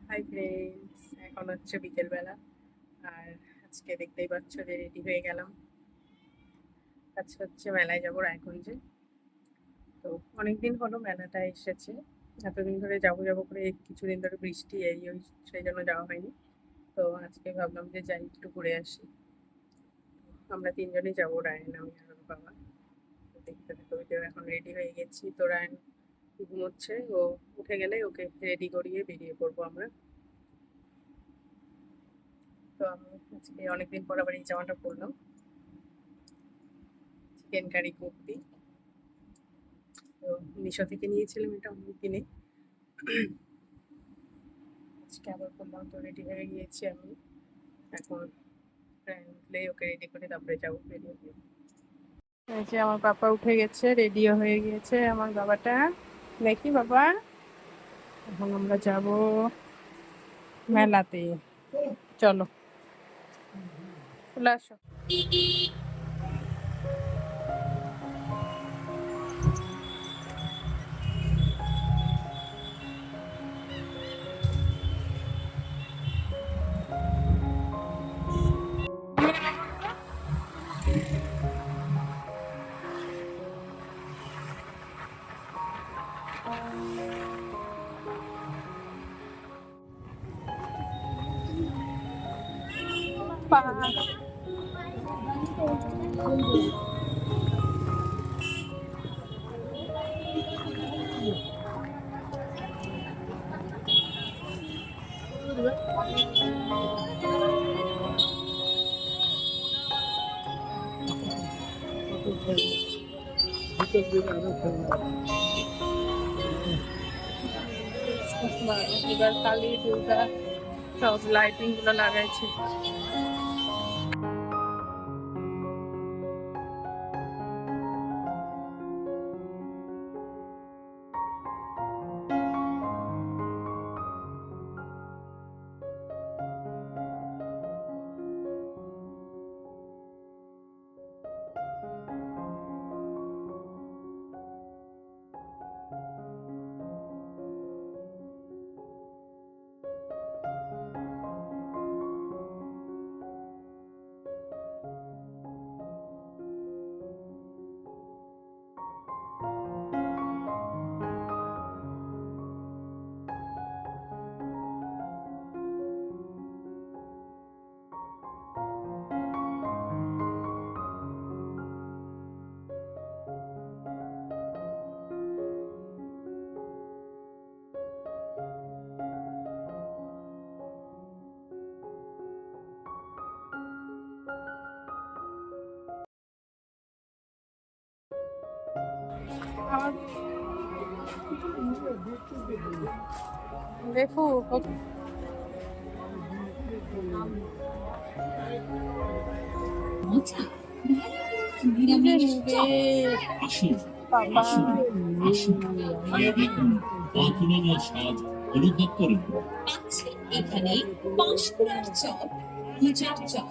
Hi friends, এখন হচ্ছে বিকেলবেলা। আর আজকে দেখতেই পাচ্ছ যে রেডি হয়ে গেলাম। আজকে হচ্ছে মেলায় যাবো রায়গঞ্জে। তো অনেকদিন হলো মেলাটা এসেছে, এতদিন ধরে যাবো যাবো করে কিছুদিন ধরে বৃষ্টি ওই সেই জন্য যাওয়া হয়নি। তো আজকে ভাবলাম যে যাই একটু ঘুরে আসি। আমরা তিনজনই যাবো, রায়ন, আমি আর ওর বাবা। তো দেখতে দেখতে ওই যে এখন রেডি হয়ে গেছি। তো রায়ন ঘুমোচ্ছে, ও উঠে গেলে ওকে রেডি করিয়ে বেরিয়ে পড়বো আমরা। তো আমি আজকে অনেকদিন পর আবার এই জামাটা পরলাম, চিকেন কারি কুর্তি। তো মিশো থেকে নিয়েছিলাম এটা অনেক দিনে। আজকে আবার বললাম, তো রেডি হয়ে গিয়েছি আমি। এখন উঠলে ওকে রেডি করে তারপরে যাবো বেরিয়ে। এই যে আমার পাপা উঠে গেছে, রেডিও হয়ে গিয়েছে আমার বাবাটা। দেখি বাবা, এখন আমরা যাব মেলাতে। চলো, চলে আসো। পা এবার কালী দুর্গা সব লাইটিং গুলো লাগাইছে। আমার দেখো আচ্ছা, নিরামিষ চপ। আসুন, বাবা, আসুন, আসুন। খেয়ে দেখুন অতুলনীয় স্বাদ অনুভব করুন। পাচ্ছেন এখানে পাঁশকুড়ার চপ, মোচার চপ।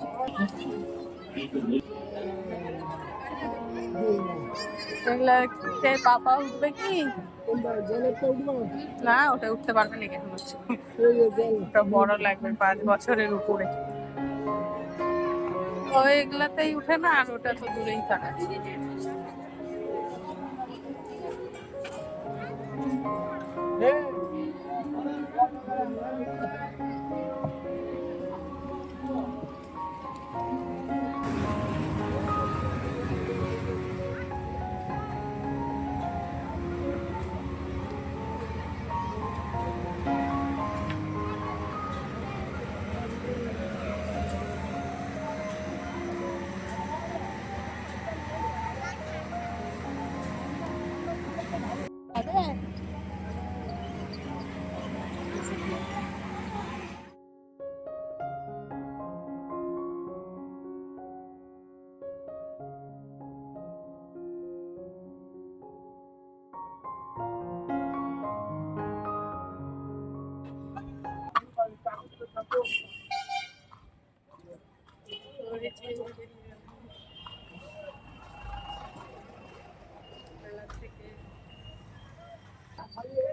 এগুলা পাপা উঠবে কি না? ওটা উঠতে পারবে নাকি এখন হচ্ছে? ওটা বড় লাগবে, 5 বছরের উপরে। ও এগুলাতেই উঠে না, আর ওটা তো দূরেই থাকে।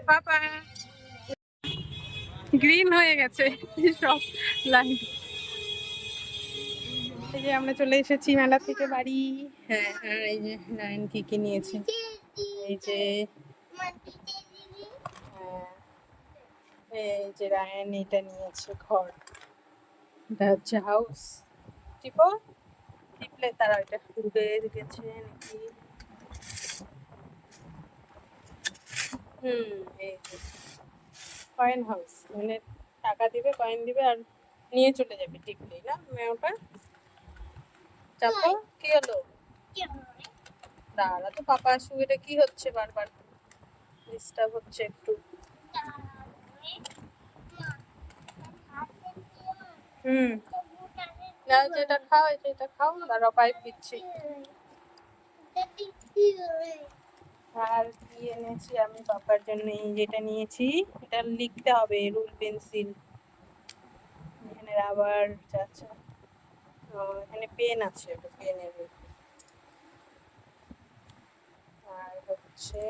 পাপা গ্রিন হয়ে গেছে সব লাইট। এই যে আমরা চলে এসেছি মেলা থেকে বাড়ি। হ্যাঁ, আর এই যে রায়ন কি কি নিয়েছে, এই যে এই যে রায়ন এটা নিয়েছে ঘর, এটা হচ্ছে হাউস। টিপো, টিপলে তারা এটা ডুবে গেছে নাকি। এই যে কয়েন হাউস, মানে টাকা দিবে, কয়েন দিবে আর নিয়ে চলে যাবে টিপলেই, না মেয়েটা। চাপো, কি হলো? দাঁড়া তো, পাপা আসুক। এটা কি হচ্ছে, বারবার ডিস্টার্ব হচ্ছে একটু। না, যেটা খাও, এটা খাও, দাঁড়াও পাইপ দিচ্ছি। আর কি এনেছি আমি পাপার জন্য, যেটা নিয়েছি এটা লিখতে হবে, রুল পেন্সিল, এখানে রাবার, আচ্ছা এখানে পেন আছে, পেনের। আর হচ্ছে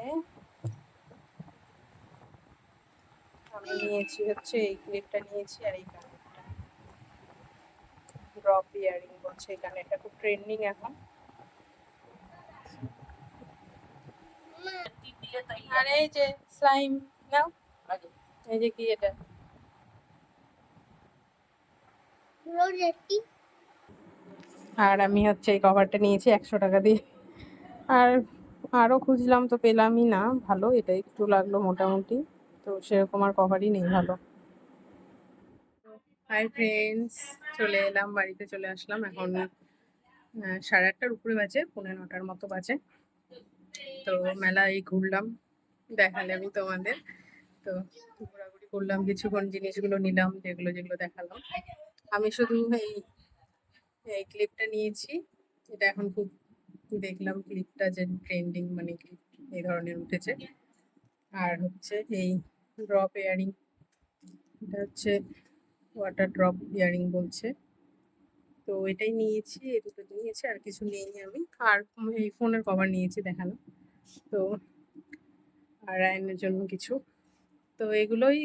আমি নিয়েছি হচ্ছে এই ক্লিপটা নিয়েছি, আর এই কানেরটা, ড্রপ ইয়ারিং বলছে এই কানেরটা, খুব ট্রেন্ডিং এখন। আর এই যে স্লাইম নাও, এই যে কি এটা, আর আমি হচ্ছে এই কভারটা নিয়েছি 100 টাকা দিয়ে। আর আরও খুঁজলাম তো পেলামই না ভালো, এটা একটু লাগলো মোটামুটি, তো সেরকম আর কভারই নেই ভালো। হাই ফ্রেন্ডস, চলে এলাম, বাড়িতে চলে আসলাম। এখন 8:30টার উপরে বাজে, 9:45 মতো বাজে। তো মেলায় ঘুরলাম, দেখালামই তোমাদের। তো ঘোরাঘুরি করলাম কিছুক্ষণ, জিনিসগুলো নিলাম, যেগুলো যেগুলো দেখালাম। আমি শুধু এই ক্লিপটা নিয়েছি, এটা এখন খুব দেখলাম ক্লিপটা যে ট্রেন্ডিং, মানে ক্লিপ এই ধরনের উঠেছে। আর হচ্ছে এই ড্রপ ইয়ারিং, এটা হচ্ছে ওয়াটার ড্রপ ইয়ারিং বলছে, তো এটাই নিয়েছি, এই দুটো নিয়েছি, আর কিছু নিইনি আমি। আর এই ফোনের কভার নিয়েছি দেখানো, তো আর রায়নের জন্য কিছু। তো এগুলোই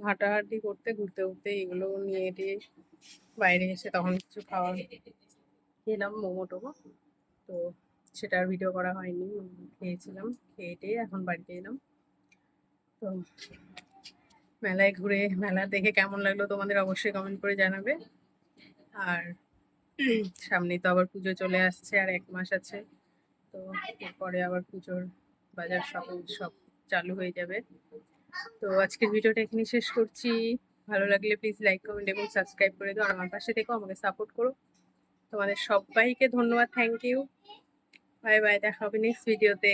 হাঁটাহাঁটি করতে, ঘুরতে ঘুরতে এগুলো নিয়ে টিয়ে বাইরে এসে তখন কিছু খাওয়া খেলাম, মোমো টোমো। তো সেটা আর ভিডিও করা হয়নি, খেয়েছিলাম, খেয়ে টেয়ে এখন বাড়িতে এলাম। তো মেলায় ঘুরে, মেলা দেখে কেমন লাগলো তোমাদের অবশ্যই কমেন্ট করে জানাবে। আর সামনেই তো আবার পুজো চলে আসছে, আর 1 মাস আছে, তো এরপরে আবার পুজোর বাজার সব সব চালু হয়ে যাবে। তো আজকের ভিডিওটা এখানে শেষ করছি। ভালো লাগলে প্লিজ লাইক, কমেন্ট এবং সাবস্ক্রাইব করে দাও, আর আমার পাশে থেকো, আমাকে সাপোর্ট করো। তোমাদের সবাইকে ধন্যবাদ, থ্যাংক ইউ, বাই বাই, দেখা হবে নেক্সট ভিডিওতে।